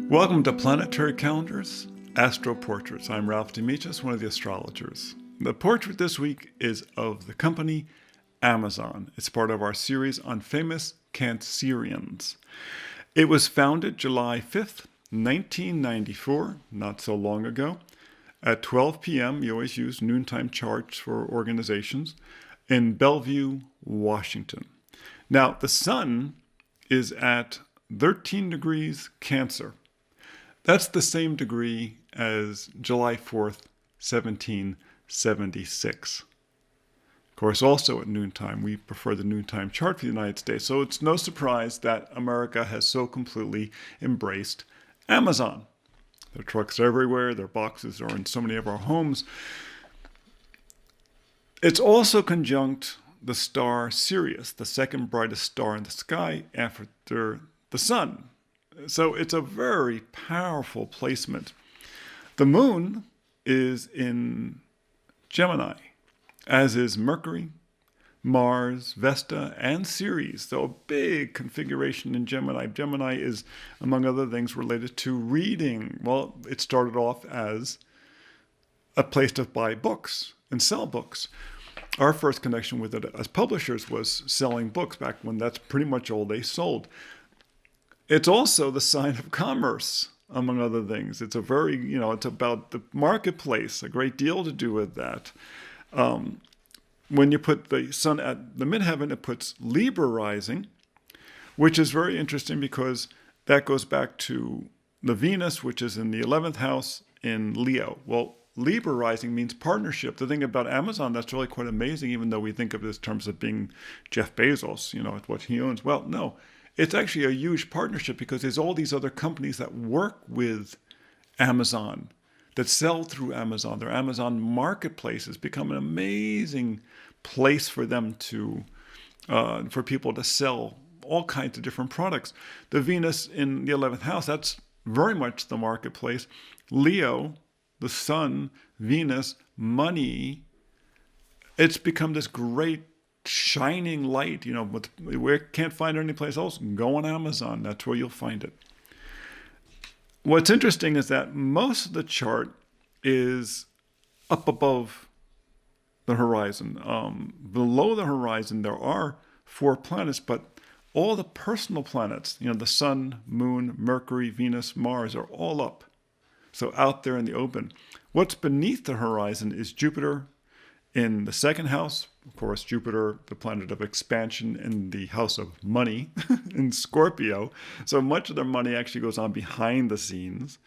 Welcome to Planetary Calendars, Astro Portraits. I'm Ralph Demetrius, one of the astrologers. The portrait this week is of the company Amazon. It's part of our series on famous Cancerians. It was founded July 5th, 1994, not so long ago, at 12 p.m. You always use noontime charts for organizations, in Bellevue, Washington. Now, the sun is at 13 degrees Cancer. That's the same degree as July 4th, 1776. Of course, also at noontime, we prefer the noontime chart for the United States, so it's no surprise that America has so completely embraced Amazon. Their trucks are everywhere, their boxes are in so many of our homes. It's also conjunct the star Sirius, the second brightest star in the sky after the sun. So it's a very powerful placement. The moon is in Gemini, as is Mercury, Mars, Vesta, and Ceres. So a big configuration in Gemini. Gemini is, among other things, related to reading. Well, it started off as a place to buy books and sell books. Our first connection with it as publishers was selling books back when that's pretty much all they sold. It's also the sign of commerce, among other things. It's it's about the marketplace, a great deal to do with that. When you put the sun at the midheaven, it puts Libra rising, which is very interesting because that goes back to the Venus, which is in the 11th house in Leo. Well, Libra rising means partnership. The thing about Amazon that's really quite amazing, even though we think of it in terms of being Jeff Bezos, it's what he owns. Well, no, it's actually a huge partnership because there's all these other companies that work with Amazon, that sell through Amazon. Their Amazon marketplace has become an amazing place for them for people to sell all kinds of different products. The Venus in the 11th house, that's very much the marketplace. Leo, the sun, Venus, money, it's become this great shining light, we can't find it anyplace else. Go on Amazon, that's where you'll find it. What's interesting is that most of the chart is up above the horizon. Below the horizon, there are 4 planets, but all the personal planets, the sun, moon, Mercury, Venus, Mars, are all up. So out there in the open. What's beneath the horizon is Jupiter in the 2nd house. Of course, Jupiter, the planet of expansion, in the house of money in Scorpio. So much of their money actually goes on behind the scenes.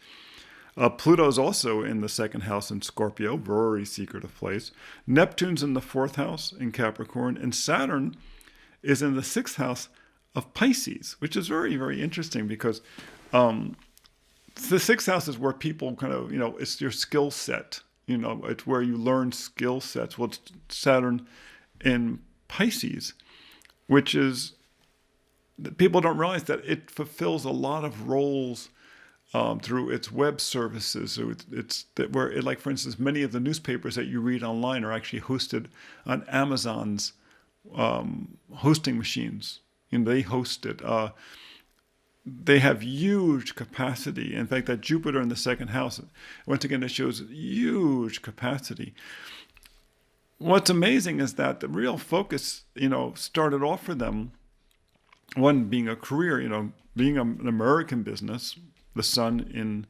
Pluto's also in the 2nd house in Scorpio, very secretive place. Neptune's in the 4th house in Capricorn. And Saturn is in the 6th house of Pisces, which is very, very interesting because the 6th house is where people kind of, it's your skill set. It's where you learn skill sets. Well, it's Saturn in Pisces, which is, people don't realize that it fulfills a lot of roles through its web services. So like, for instance, many of the newspapers that you read online are actually hosted on Amazon's hosting machines. They host it. They have huge capacity. In fact, that Jupiter in the 2nd house, once again, it shows huge capacity. What's amazing is that the real focus, started off for them, one being a career, being an American business, the sun in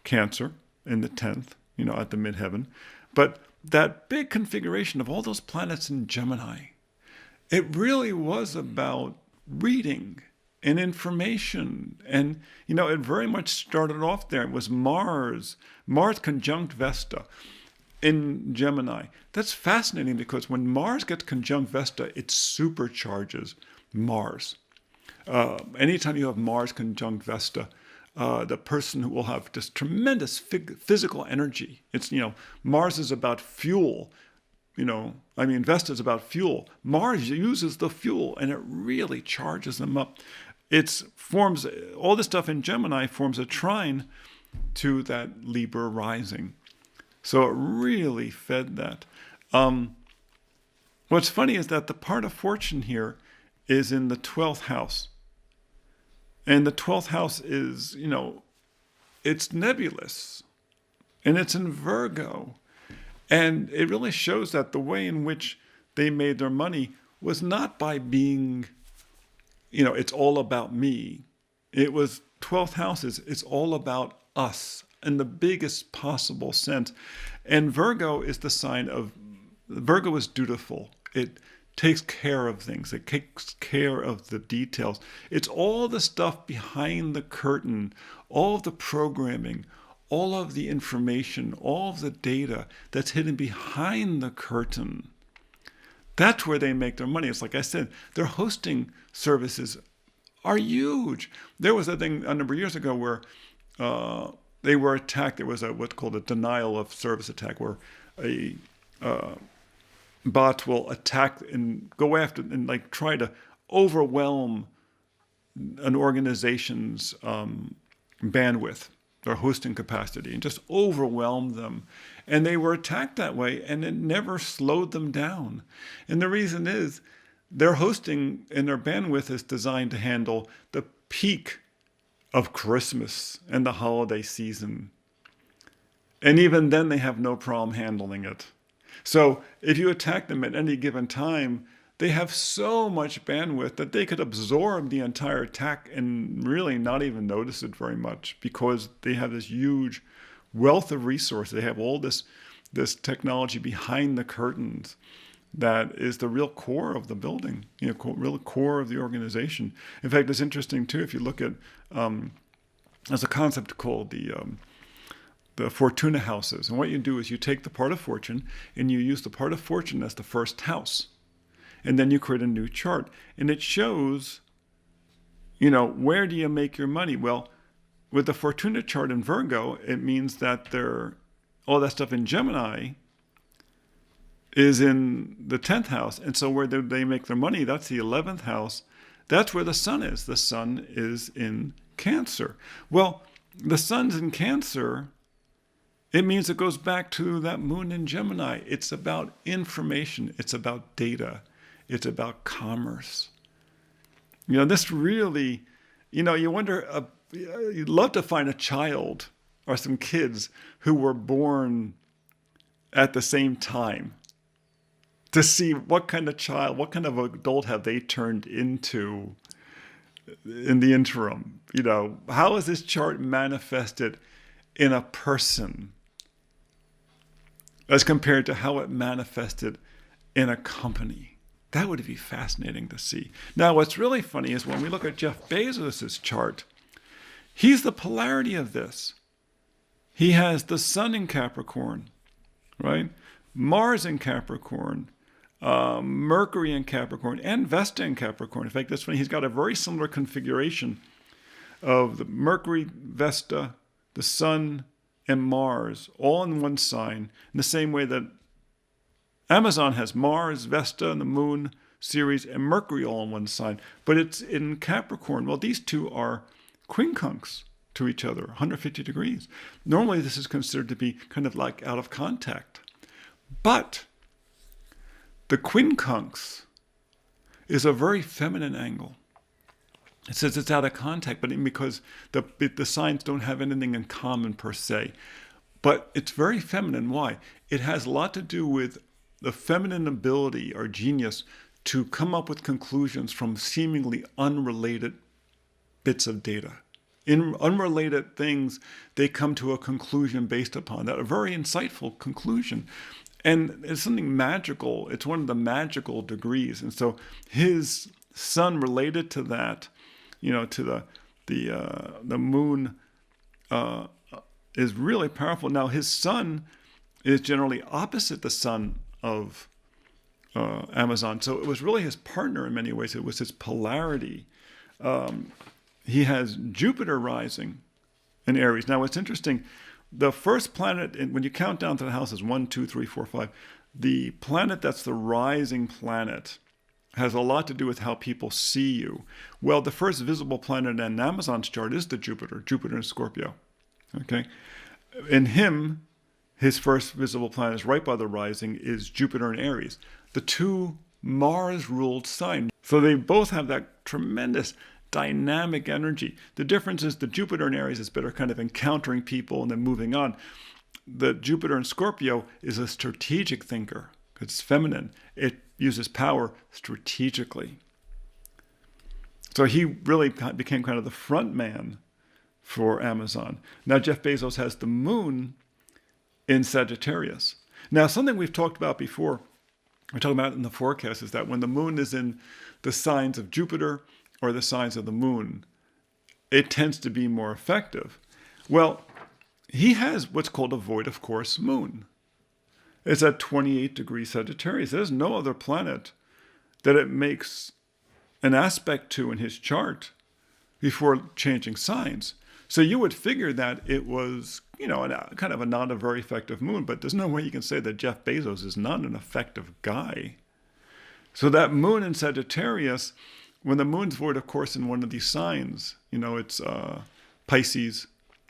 Cancer in the 10th, at the midheaven. But that big configuration of all those planets in Gemini, it really was about reading and information. And, it very much started off there. It was Mars conjunct Vesta in Gemini. That's fascinating because when Mars gets conjunct Vesta, it supercharges Mars. Anytime you have Mars conjunct Vesta, the person who will have this tremendous physical energy. It's, Mars is about fuel. Vesta is about fuel. Mars uses the fuel and it really charges them up. All this stuff in Gemini forms a trine to that Libra rising. So it really fed that. What's funny is that the part of fortune here is in the 12th house. And the 12th house is, it's nebulous. And it's in Virgo. And it really shows that the way in which they made their money was not by being, it's all about me. It was 12th houses. It's all about us in the biggest possible sense. And Virgo is the sign of, Virgo is dutiful. It takes care of things. It takes care of the details. It's all the stuff behind the curtain, all of the programming, all of the information, all of the data that's hidden behind the curtain. That's where they make their money. It's like I said, their hosting services are huge. There was a thing a number of years ago where they were attacked. There was what's called a denial of service attack, where a bot will attack and go after and try to overwhelm an organization's bandwidth, their hosting capacity, and just overwhelm them. And they were attacked that way, and it never slowed them down. And the reason is their hosting and their bandwidth is designed to handle the peak of Christmas and the holiday season. And even then, they have no problem handling it. So if you attack them at any given time, they have so much bandwidth that they could absorb the entire attack and really not even notice it very much, because they have this huge wealth of resources. They have all this technology behind the curtains that is the real core of the building, real core of the organization. In fact, it's interesting too, if you look at, there's a concept called the Fortuna Houses. And what you do is you take the part of fortune and you use the part of fortune as the first house. And then you create a new chart. And it shows, where do you make your money? Well, with the Fortuna chart in Virgo, it means that all that stuff in Gemini is in the 10th house. And so where do they make their money? That's the 11th house. That's where the sun is. The sun is in Cancer. Well, the sun's in Cancer. It means it goes back to that moon in Gemini. It's about information. It's about data. It's about commerce. This really, you wonder, you'd love to find a child or some kids who were born at the same time to see what kind of child, what kind of adult have they turned into in the interim. How is this chart manifested in a person as compared to how it manifested in a company? That would be fascinating to see. Now, what's really funny is when we look at Jeff Bezos' chart, he's the polarity of this. He has the sun in Capricorn, right? Mars in Capricorn, Mercury in Capricorn, and Vesta in Capricorn. In fact, that's funny. He's got a very similar configuration of the Mercury, Vesta, the sun, and Mars, all in one sign, in the same way that Amazon has Mars, Vesta, and the Moon series, and Mercury all in one sign. But it's in Capricorn. Well, these two are quincunx to each other, 150 degrees. Normally, this is considered to be kind of like out of contact. But the quincunx is a very feminine angle. It says it's out of contact, but because the signs don't have anything in common per se. But it's very feminine. Why? It has a lot to do with the feminine ability or genius to come up with conclusions from seemingly unrelated bits of data. In unrelated things, they come to a conclusion based upon that, a very insightful conclusion. And it's something magical. It's one of the magical degrees. And so his sun related to that, to the moon is really powerful. Now, his sun is generally opposite the sun of Amazon. So it was really his partner in many ways. It was his polarity. He has Jupiter rising in Aries. Now, what's interesting, the first planet, when you count down to the houses, 1, 2, 3, 4, 5, the planet that's the rising planet has a lot to do with how people see you. Well, the first visible planet in Amazon's chart is the Jupiter in Scorpio. Okay? In him, his first visible planet is right by the rising, is Jupiter in Aries. The two Mars-ruled signs. So they both have that tremendous dynamic energy. The difference is the Jupiter in Aries is better kind of encountering people and then moving on. The Jupiter in Scorpio is a strategic thinker. It's feminine. It uses power strategically. So he really became kind of the front man for Amazon. Now Jeff Bezos has the moon in Sagittarius. Now something we've talked about before, we're talking about in the forecast, is that when the moon is in the signs of Jupiter or the signs of the moon, it tends to be more effective. Well, he has what's called a void of course moon. It's at 28 degrees Sagittarius. There's no other planet that it makes an aspect to in his chart before changing signs. So you would figure that it was, kind of not a very effective moon, but there's no way you can say that Jeff Bezos is not an effective guy. So that moon in Sagittarius, when the moon's void, of course, in one of these signs, it's Pisces,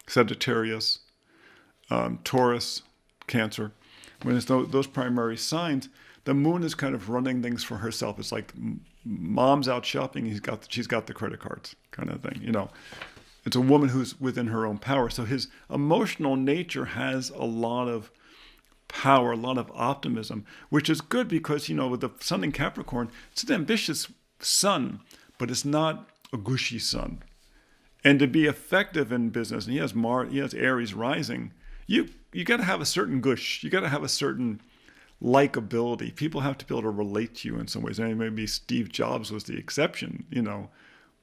Sagittarius, Taurus, Cancer. When it's those primary signs, the moon is kind of running things for herself. It's like mom's out shopping, she's got the credit cards kind of thing, It's a woman who's within her own power. So his emotional nature has a lot of power, a lot of optimism, which is good because, with the sun in Capricorn, it's an ambitious sun, but it's not a gushy sun. And to be effective in business, and he has Aries rising, you got to have a certain gush. You got to have a certain likability. People have to be able to relate to you in some ways. And maybe Steve Jobs was the exception,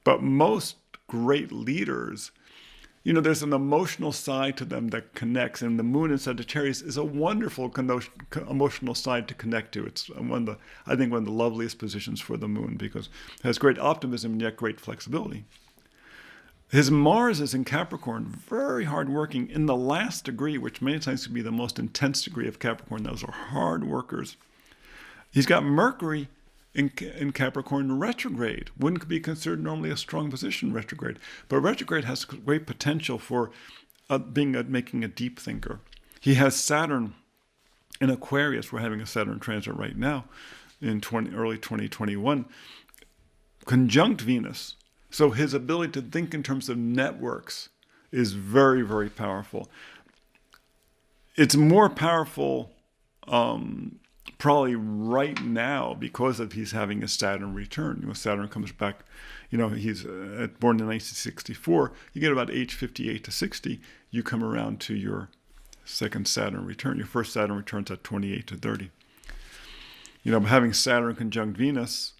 But most great leaders, there's an emotional side to them that connects. And the moon in Sagittarius is a wonderful emotional side to connect to. It's one of the loveliest positions for the moon because it has great optimism and yet great flexibility. His Mars is in Capricorn, very hardworking in the last degree, which many times can be the most intense degree of Capricorn. Those are hard workers. He's got Mercury in Capricorn retrograde. Wouldn't be considered normally a strong position, retrograde. But retrograde has great potential for making a deep thinker. He has Saturn in Aquarius. We're having a Saturn transit right now in early 2021. Conjunct Venus. So his ability to think in terms of networks is very, very powerful. It's more powerful probably right now because of he's having a Saturn return. Saturn comes back, he's born in 1964. You get about age 58 to 60, you come around to your second Saturn return. Your first Saturn returns at 28 to 30. But having Saturn conjunct Venus,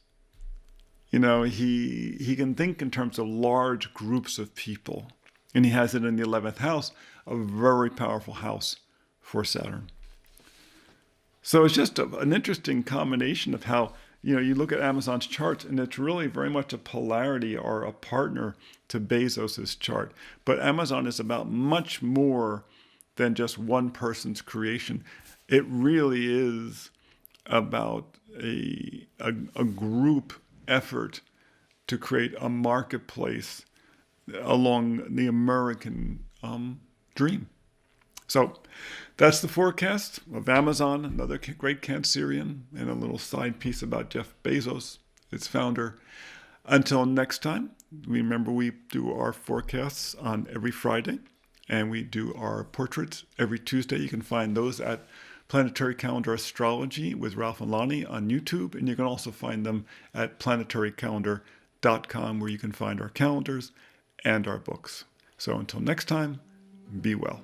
he can think in terms of large groups of people. And he has it in the 11th house, a very powerful house for Saturn. So it's just an interesting combination of how, you look at Amazon's charts and it's really very much a polarity or a partner to Bezos's chart. But Amazon is about much more than just one person's creation. It really is about a group effort to create a marketplace along the American dream. So that's the forecast of Amazon, another great Cancerian, and a little side piece about Jeff Bezos, its founder. Until next time, remember we do our forecasts on every Friday, and we do our portraits every Tuesday. You can find those at Planetary Calendar Astrology with Ralph and Lonnie on YouTube, and you can also find them at planetarycalendar.com, where you can find our calendars and our books. So until next time, be well.